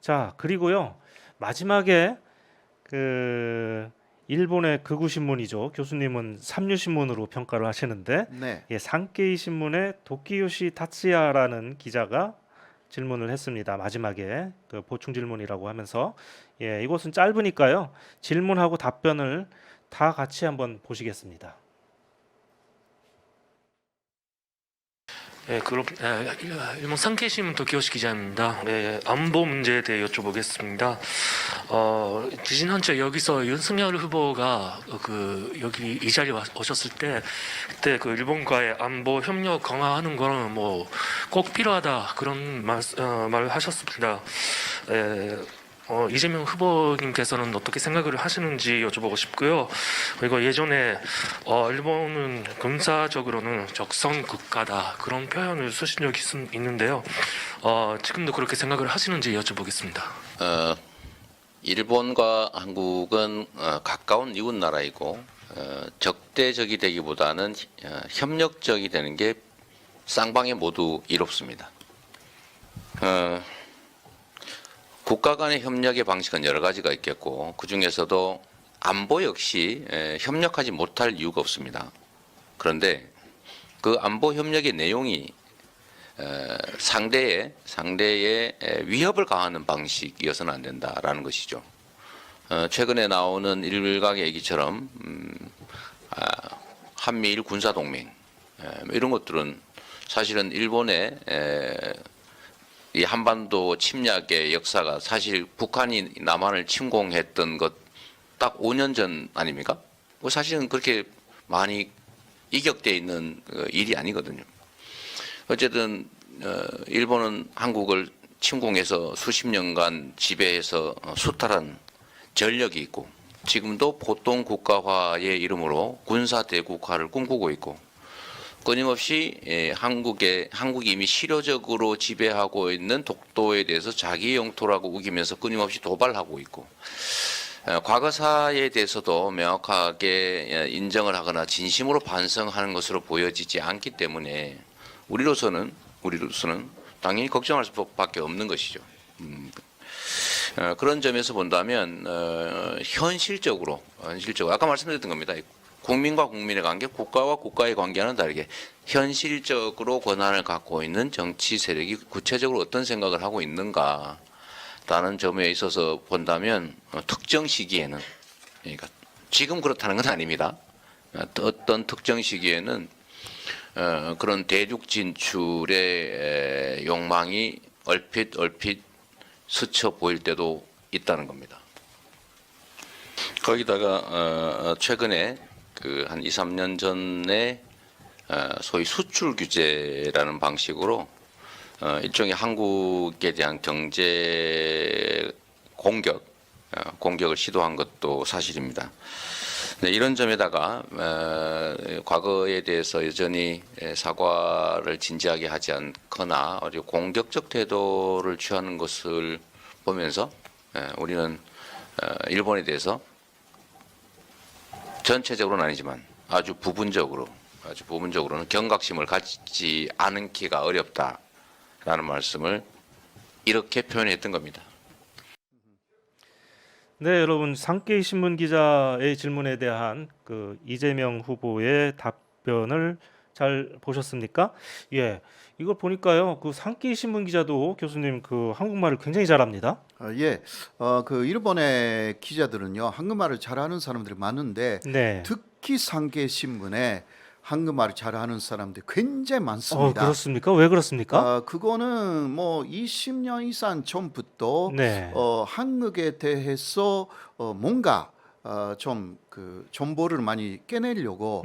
자, 그리고요. 마지막에 그 일본의 극우 신문이죠. 교수님은 삼류 신문으로 평가를 하시는데 네. 예, 산케이 신문의 도키요시 타츠야라는 기자가 질문을 했습니다. 마지막에 그 보충 질문이라고 하면서 예, 이것은 짧으니까요. 질문하고 답변을 다 같이 한번 보시겠습니다. 네, 그럼 일본 상케이 신문 도키요시 기자입니다. 네, 안보 문제에 대해 여쭤보겠습니다. 지난주에 여기서 윤석열 후보가 여기 이 자리에 오셨을 때 그때 그 일본과의 안보 협력 강화하는 거는 뭐 꼭 필요하다 그런 말을 하셨습니다. 이재명 후보님께서는 어떻게 생각을 하시는지 여쭤보고 싶고요. 그리고 예전에 일본은 군사적으로는 적성 국가다 그런 표현을 쓰신 적이 있는데요. 지금도 그렇게 생각을 하시는지 여쭤보겠습니다. 일본과 한국은 가까운 이웃 나라이고 적대적이 되기보다는 협력적이 되는 게 쌍방에 모두 이롭습니다. 국가 간의 협력의 방식은 여러 가지가 있겠고 그 중에서도 안보 역시 협력하지 못할 이유가 없습니다. 그런데 그 안보 협력의 내용이 상대의 위협을 가하는 방식이어서는 안 된다라는 것이죠. 최근에 나오는 일각의 얘기처럼 한미일 군사동맹 이런 것들은 사실은 일본의 이 한반도 침략의 역사가 사실 북한이 남한을 침공했던 것 딱 5년 전 아닙니까? 사실은 그렇게 많이 이격되어 있는 일이 아니거든요. 어쨌든 일본은 한국을 침공해서 수십 년간 지배해서 수탈한 전력이 있고 지금도 보통 국가화의 이름으로 군사 대국화를 꿈꾸고 있고 끊임없이 한국이 이미 실효적으로 지배하고 있는 독도에 대해서 자기 영토라고 우기면서 끊임없이 도발하고 있고 과거사에 대해서도 명확하게 인정을 하거나 진심으로 반성하는 것으로 보여지지 않기 때문에 우리로서는 당연히 걱정할 수밖에 없는 것이죠. 그런 점에서 본다면 현실적으로 아까 말씀드렸던 겁니다. 국민과 국민의 관계, 국가와 국가의 관계와는 다르게 현실적으로 권한을 갖고 있는 정치 세력이 구체적으로 어떤 생각을 하고 있는가라는 점에 있어서 본다면 특정 시기에는 그러니까 지금 그렇다는 건 아닙니다. 어떤 특정 시기에는 그런 대륙 진출의 욕망이 얼핏 스쳐 보일 때도 있다는 겁니다. 거기다가 최근에 한 2, 3년 전에 소위 수출 규제라는 방식으로 일종의 한국에 대한 경제 공격을 시도한 것도 사실입니다. 네, 이런 점에다가 과거에 대해서 여전히 사과를 진지하게 하지 않거나 공격적 태도를 취하는 것을 보면서 우리는 일본에 대해서 전체적으로는 아니지만 아주 부분적으로는 경각심을 갖지 않기가 어렵다라는 말씀을 이렇게 표현했던 겁니다. 네, 여러분 산케이 신문 기자의 질문에 대한 그 이재명 후보의 답변을 잘 보셨습니까? 예, 이걸 보니까요, 그 산케이 신문 기자도 교수님 그 한국말을 굉장히 잘합니다. 예. 그 일본의 기자들은요, 한국말을 잘하는 사람들이 많은데 네. 특히 상계 신문에 한국말을 잘하는 사람들이 굉장히 많습니다. 그렇습니까? 왜 그렇습니까? 그거는 뭐 20년 이상 전부터 네. 한국에 대해서 뭔가 좀 그 정보를 많이 깨내려고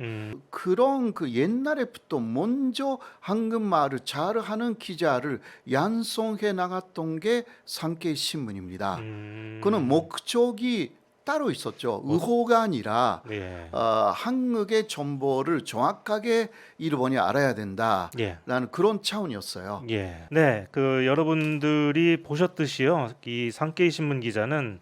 그런 그 옛날에부터 먼저 한국말을 잘하는 기자를 양성해 나갔던 게 산케이 신문입니다. 그는 목적이 따로 있었죠. 의호가 아니라 예. 한국의 정보를 정확하게 일본이 알아야 된다라는 예. 그런 차원이었어요. 예. 네, 그 여러분들이 보셨듯이요, 이 산케이 신문 기자는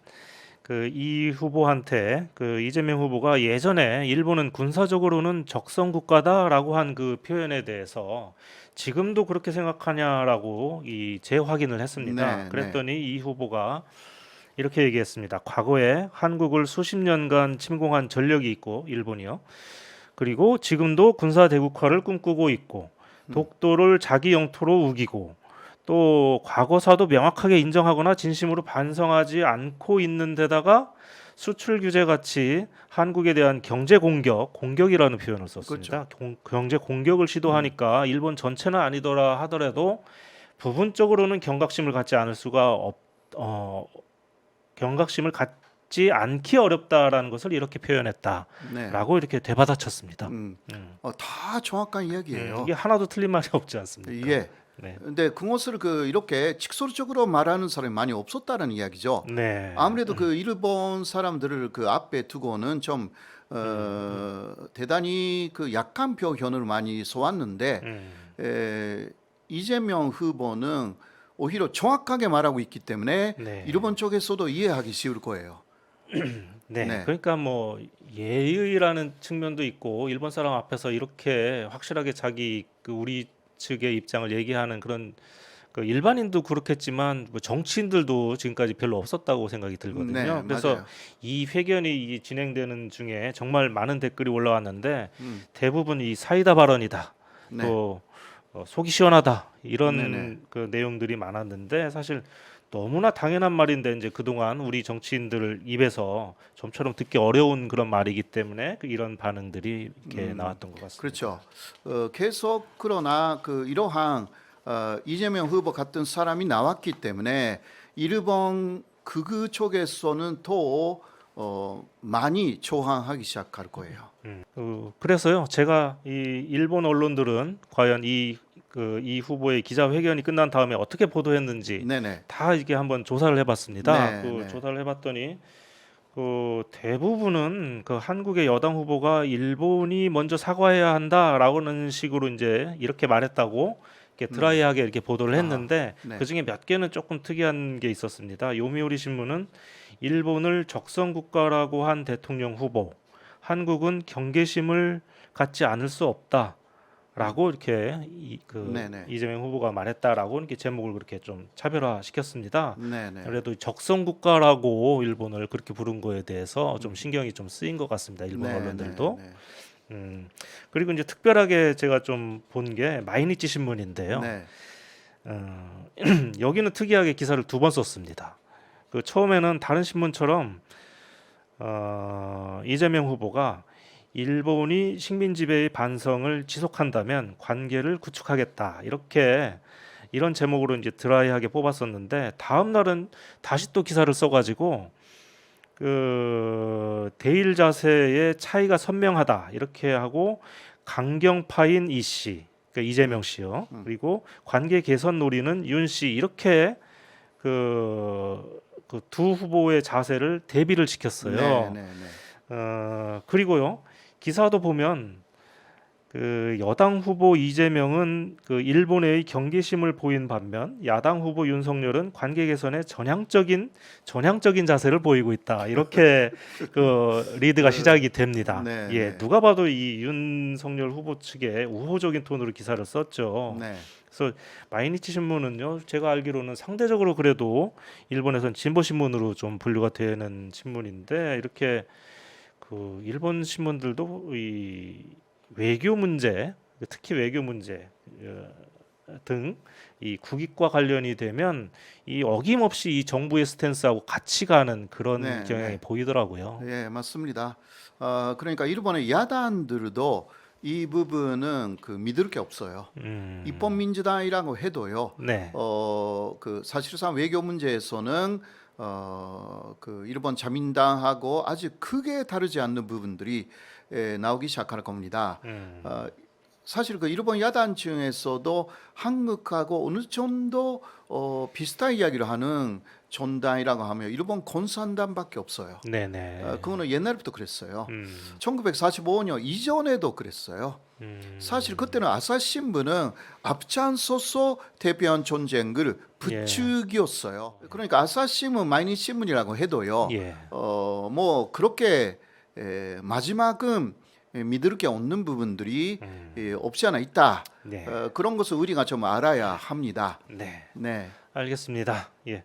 그 이 후보한테 그 이재명 후보가 예전에 일본은 군사적으로는 적성 국가다라고 한 그 표현에 대해서 지금도 그렇게 생각하냐라고 이 재확인을 했습니다. 네, 네. 그랬더니 이 후보가 이렇게 얘기했습니다. 과거에 한국을 수십 년간 침공한 전력이 있고 일본이요. 그리고 지금도 군사 대국화를 꿈꾸고 있고 독도를 자기 영토로 우기고 또 과거사도 명확하게 인정하거나 진심으로 반성하지 않고 있는 데다가 수출 규제 같이 한국에 대한 경제 공격이라는 표현을 썼습니다. 경제 공격을 시도하니까 일본 전체는 아니더라 하더라도 부분적으로는 경각심을 갖지 않을 수가 경각심을 갖지 않기 어렵다라는 것을 이렇게 표현했다라고 네. 이렇게 되받아쳤습니다. 다 정확한 이야기예요. 이게 하나도 틀린 말이 없지 않습니까? 예. 네. 근데 그것을 이렇게 직설적으로 말하는 사람이 많이 없었다는 이야기죠. 네. 아무래도 그 일본 사람들을 그 앞에 두고는 좀 대단히 그 약한 표현을 많이 써왔는데 이재명 후보는 오히려 정확하게 말하고 있기 때문에 네. 일본 쪽에서도 이해하기 쉬울 거예요. 네. 네. 그러니까 뭐 예의라는 측면도 있고 일본 사람 앞에서 이렇게 확실하게 자기 그 우리 측의 입장을 얘기하는 그런 그 일반인도 그렇겠지만 뭐 정치인들도 지금까지 별로 없었다고 생각이 들거든요. 네, 그래서 맞아요. 이 회견이 진행되는 중에 정말 많은 댓글이 올라왔는데 대부분 이 사이다 발언이다. 네. 또 속이 시원하다 이런 네네. 그 내용들이 많았는데 사실 너무나 당연한 말인데 이제 그동안 우리 정치인들 입에서 좀처럼 듣기 어려운 그런 말이기 때문에 이런 반응들이 이렇게 나왔던 것 같습니다. 그렇죠. 계속 그러나 이러한 이재명 후보 같은 사람이 나왔기 때문에 일본 극우 쪽에서는 더 많이 저항하기 시작할 거예요. 그래서요 제가 이 일본 언론들은 과연 이 후보의 기자회견이 끝난 다음에 어떻게 보도했는지 네네. 다 이게 한번 조사를 해봤습니다. 네, 네. 조사를 해봤더니 대부분은 그 한국의 여당 후보가 일본이 먼저 사과해야 한다라고는 식으로 이제 이렇게 말했다고 이렇게 드라이하게 이렇게 보도를 했는데 네. 그 중에 몇 개는 조금 특이한 게 있었습니다. 요미우리 신문은 일본을 적성 국가라고 한 대통령 후보, 한국은 경계심을 갖지 않을 수 없다. 라고 이렇게 네네. 이재명 후보가 말했다라고 이렇게 제목을 그렇게 좀 차별화시켰습니다. 네네. 그래도 적성 국가라고 일본을 그렇게 부른 거에 대해서 좀 신경이 좀 쓰인 것 같습니다. 일본 언론들도. 네. 그리고 이제 특별하게 제가 좀 본 게 마이니치 신문인데요. 네. 여기는 특이하게 기사를 두 번 썼습니다. 처음에는 다른 신문처럼 이재명 후보가 일본이 식민 지배의 반성을 지속한다면 관계를 구축하겠다 이런 제목으로 이제 드라이하게 뽑았었는데 다음 날은 다시 또 기사를 써가지고 대일 자세의 차이가 선명하다 이렇게 하고 강경파인 이 씨, 그러니까 이재명 씨요. 그리고 관계 개선 노리는 윤 씨 이렇게 그 두 후보의 자세를 대비를 시켰어요. 네. 그리고요 기사도 보면 여당 후보 이재명은 일본의 경계심을 보인 반면 야당 후보 윤석열은 관계 개선에 전향적인 자세를 보이고 있다 이렇게 리드가 시작이 됩니다. 네, 예, 네. 누가 봐도 이 윤석열 후보 측에 우호적인 톤으로 기사를 썼죠. 네. 그래서 마이니치 신문은요 제가 알기로는 상대적으로 그래도 일본에선 진보 신문으로 좀 분류가 되는 신문인데 이렇게 일본 신문들도 이 외교 문제, 특히 외교 문제 등 이 국익과 관련이 되면 이 어김없이 이 정부의 스탠스하고 같이 가는 그런 네, 경향이 네. 보이더라고요. 예, 맞습니다. 그러니까 일본의 야당들도 이 부분은 믿을 게 없어요. 입법민주당이라고 해도요. 네, 사실상 외교 문제에서는 일본 자민당하고 아주 크게 다르지 않는 부분들이 나오기 시작할 겁니다. 사실 그 일본 야단층에서도 한국하고 어느 정도 비슷한 이야기를 하는 전단이라고 하면 일본 건산단밖에 없어요. 네네. 그거는 옛날부터 그랬어요. 음, 1945년 이전에도 그랬어요. 사실 그때는 아사히신문은 앞장서서 대표한 전쟁을 부추겼어요. 그러니까 아사히신문 마이니신문이라고 해도요. 예. 뭐 그렇게 마지막은 믿을 게 없는 부분들이 없지 않아 있다. 네. 그런 것을 우리가 좀 알아야 합니다. 네. 네. 알겠습니다. 예.